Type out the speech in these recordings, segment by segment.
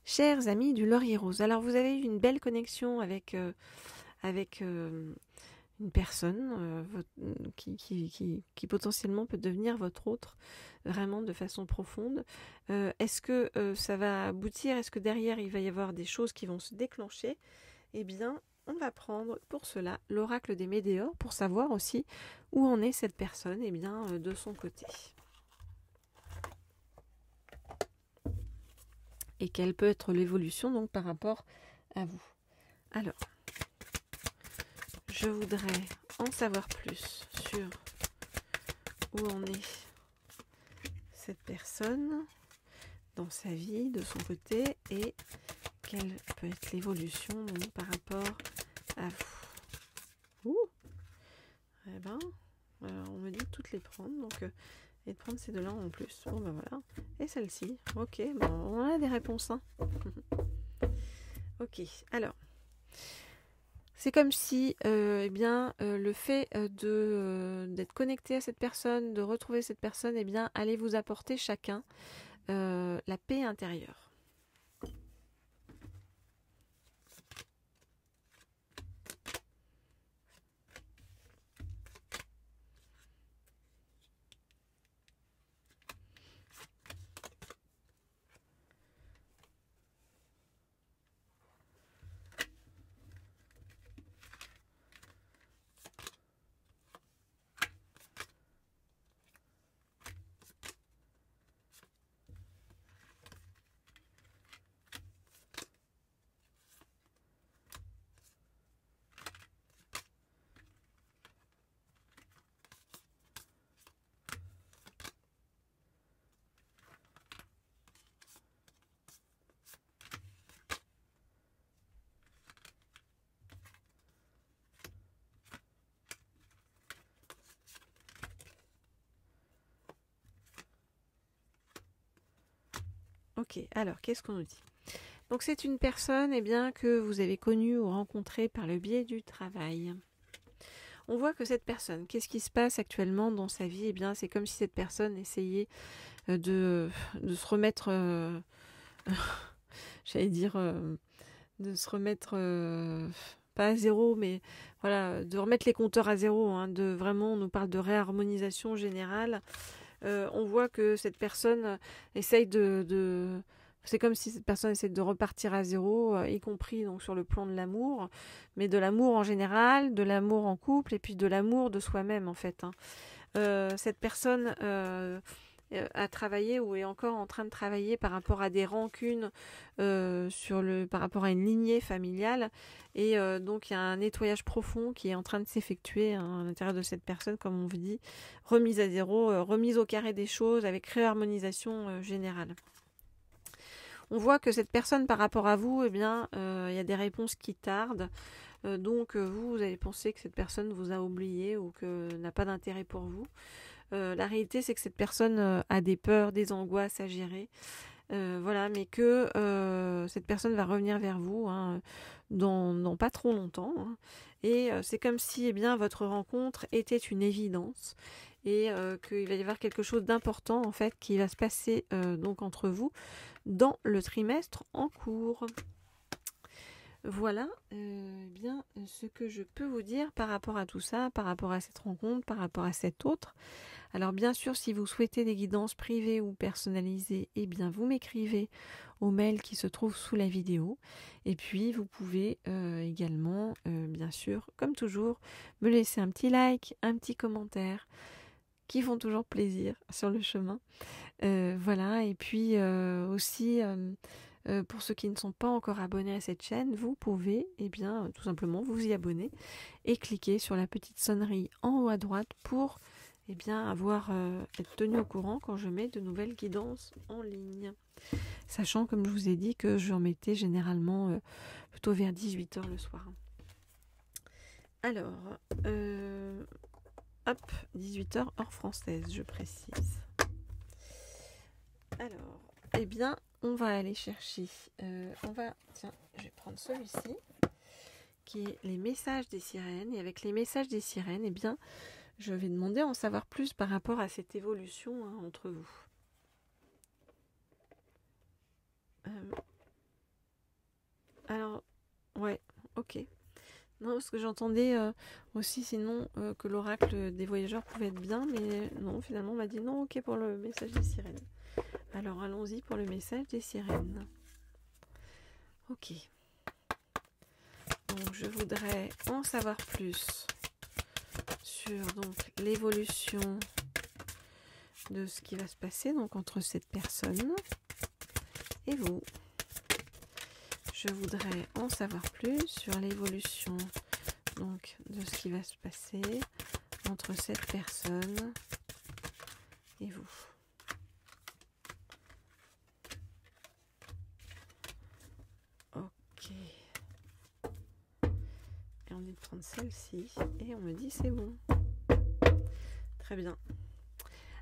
Chers amis du Laurier Rose, alors vous avez eu une belle connexion avec une personne qui potentiellement peut devenir votre autre, vraiment de façon profonde. Est-ce que ça va aboutir? Est-ce que derrière il va y avoir des choses qui vont se déclencher? Eh bien, on va prendre pour cela l'oracle des Médéors pour savoir aussi où en est cette personne, eh bien, de son côté. Et quelle peut être l'évolution donc par rapport à vous. Alors, je voudrais en savoir plus sur où en est cette personne dans sa vie, de son côté, et quelle peut être l'évolution donc, par rapport à vous. Ouh. Eh ben, on me dit de toutes les prendre, donc et de prendre ces deux-là en plus. Bon ben voilà. Et celle-ci. Ok, bon, on a des réponses. Hein. Ok, alors. C'est comme si le fait d'être connecté à cette personne, de retrouver cette personne, allait vous apporter chacun la paix intérieure. Ok, alors qu'est-ce qu'on nous dit? Donc c'est une personne que vous avez connue ou rencontrée par le biais du travail. On voit que cette personne, qu'est-ce qui se passe actuellement dans sa vie? C'est comme si cette personne essayait de se remettre, j'allais dire, de se remettre, pas à zéro, mais voilà, de remettre les compteurs à zéro. Hein, on nous parle de réharmonisation générale. On voit que cette personne essaye c'est comme si cette personne essaie de repartir à zéro, y compris donc sur le plan de l'amour, mais de l'amour en général, de l'amour en couple et puis de l'amour de soi-même en fait. Hein. Cette personne a travaillé ou est encore en train de travailler par rapport à des rancunes par rapport à une lignée familiale et donc il y a un nettoyage profond qui est en train de s'effectuer hein, à l'intérieur de cette personne comme on vous dit, remise à zéro, remise au carré des choses avec réharmonisation générale. On voit que cette personne par rapport à vous, il y a des réponses qui tardent. Donc vous allez penser que cette personne vous a oublié ou que n'a pas d'intérêt pour vous. La réalité, c'est que cette personne a des peurs, des angoisses à gérer. Voilà, mais que cette personne va revenir vers vous hein, dans pas trop longtemps. Hein, et c'est comme si votre rencontre était une évidence et qu'il va y avoir quelque chose d'important en fait qui va se passer donc entre vous dans le trimestre en cours. Voilà ce que je peux vous dire par rapport à tout ça, par rapport à cette rencontre, par rapport à cette autre. Alors bien sûr, si vous souhaitez des guidances privées ou personnalisées, vous m'écrivez au mail qui se trouve sous la vidéo. Et puis vous pouvez également, bien sûr, comme toujours, me laisser un petit like, un petit commentaire, qui font toujours plaisir sur le chemin. Voilà, et puis aussi... pour ceux qui ne sont pas encore abonnés à cette chaîne, vous pouvez tout simplement vous y abonner et cliquer sur la petite sonnerie en haut à droite pour être tenu au courant quand je mets de nouvelles guidances en ligne. Sachant, comme je vous ai dit, que j'en mettais généralement plutôt vers 18h le soir. Alors, 18h heure française, je précise. Alors, on va aller chercher, tiens, je vais prendre celui-ci, qui est les messages des sirènes. Et avec les messages des sirènes, je vais demander à en savoir plus par rapport à cette évolution hein, entre vous. Non, parce que j'entendais aussi sinon que l'oracle des voyageurs pouvait être bien, mais non, finalement on m'a dit non, ok pour le message des sirènes. Alors allons-y pour le message des sirènes. Ok. Donc je voudrais en savoir plus sur donc l'évolution de ce qui va se passer donc entre cette personne et vous. Je voudrais en savoir plus sur l'évolution donc de ce qui va se passer entre cette personne et vous. Ok. Et on est de prendre celle-ci et on me dit c'est bon. Très bien.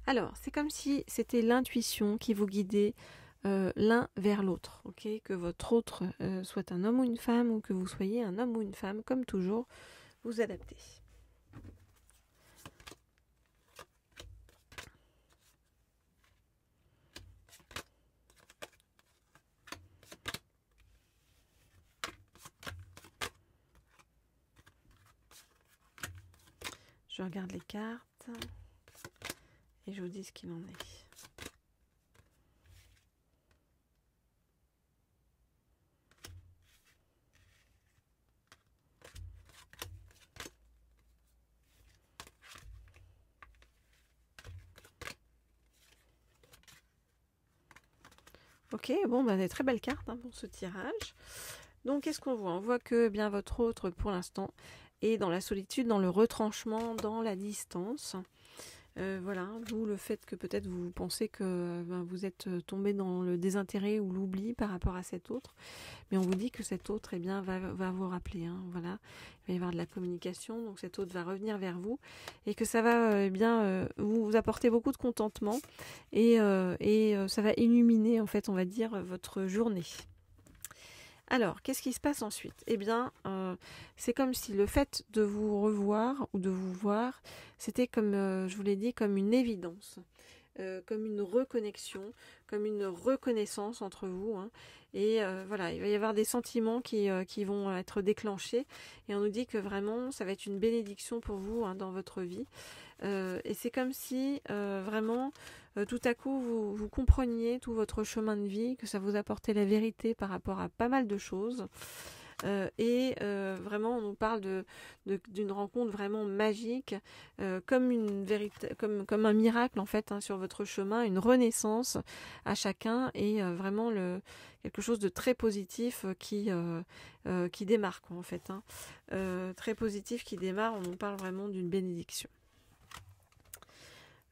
Alors, c'est comme si c'était l'intuition qui vous guidait l'un vers l'autre, ok, que votre autre soit un homme ou une femme, ou que vous soyez un homme ou une femme, comme toujours, vous adaptez. Je regarde les cartes et je vous dis ce qu'il en est. Ok, bon, bah, des très belles cartes pour ce tirage. Donc, qu'est-ce qu'on voit? On voit que bien votre autre, pour l'instant, est dans la solitude, dans le retranchement, dans la distance. Voilà, d'où le fait que peut-être vous pensez que vous êtes tombé dans le désintérêt ou l'oubli par rapport à cet autre. Mais on vous dit que cet autre va vous rappeler. Voilà. Il va y avoir de la communication, donc cet autre va revenir vers vous et que ça va vous apporter beaucoup de contentement et ça va illuminer, en fait, on va dire, votre journée. Alors, qu'est-ce qui se passe ensuite? Eh bien, c'est comme si le fait de vous revoir ou de vous voir, c'était comme, je vous l'ai dit, comme une évidence, comme une reconnexion, comme une reconnaissance entre vous. Et voilà, il va y avoir des sentiments qui vont être déclenchés. Et on nous dit que vraiment, ça va être une bénédiction pour vous dans votre vie. Et c'est comme si vraiment tout à coup vous compreniez tout votre chemin de vie, que ça vous apportait la vérité par rapport à pas mal de choses. Vraiment on nous parle d'une rencontre vraiment magique, comme une vérité, comme un miracle en fait sur votre chemin, une renaissance à chacun et vraiment quelque chose de très positif qui démarre quoi, en fait. Très positif qui démarre, on nous parle vraiment d'une bénédiction.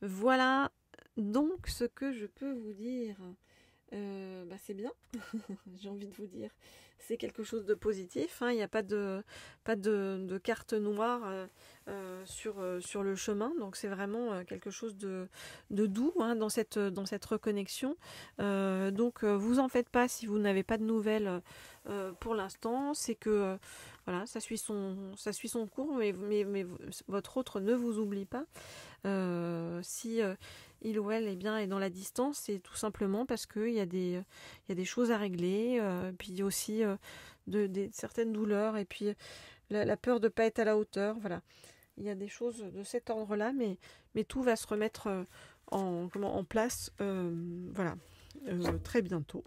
Voilà donc ce que je peux vous dire. C'est bien, j'ai envie de vous dire. C'est quelque chose de positif. Il n'y a pas de carte noire sur le chemin. Donc c'est vraiment quelque chose de doux dans cette reconnexion. Donc vous en faites pas si vous n'avez pas de nouvelles pour l'instant. C'est que voilà, ça suit son cours, mais votre autre ne vous oublie pas. Si il ou elle est dans la distance, c'est tout simplement parce qu'il y a des choses à régler, puis il y a aussi certaines douleurs, et puis la peur de ne pas être à la hauteur. Voilà. Il y a des choses de cet ordre-là, mais tout va se remettre en place très bientôt.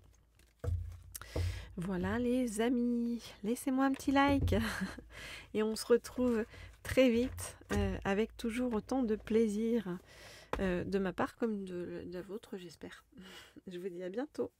Voilà les amis, laissez-moi un petit like et on se retrouve très vite avec toujours autant de plaisir de ma part comme de la vôtre, j'espère. Je vous dis à bientôt.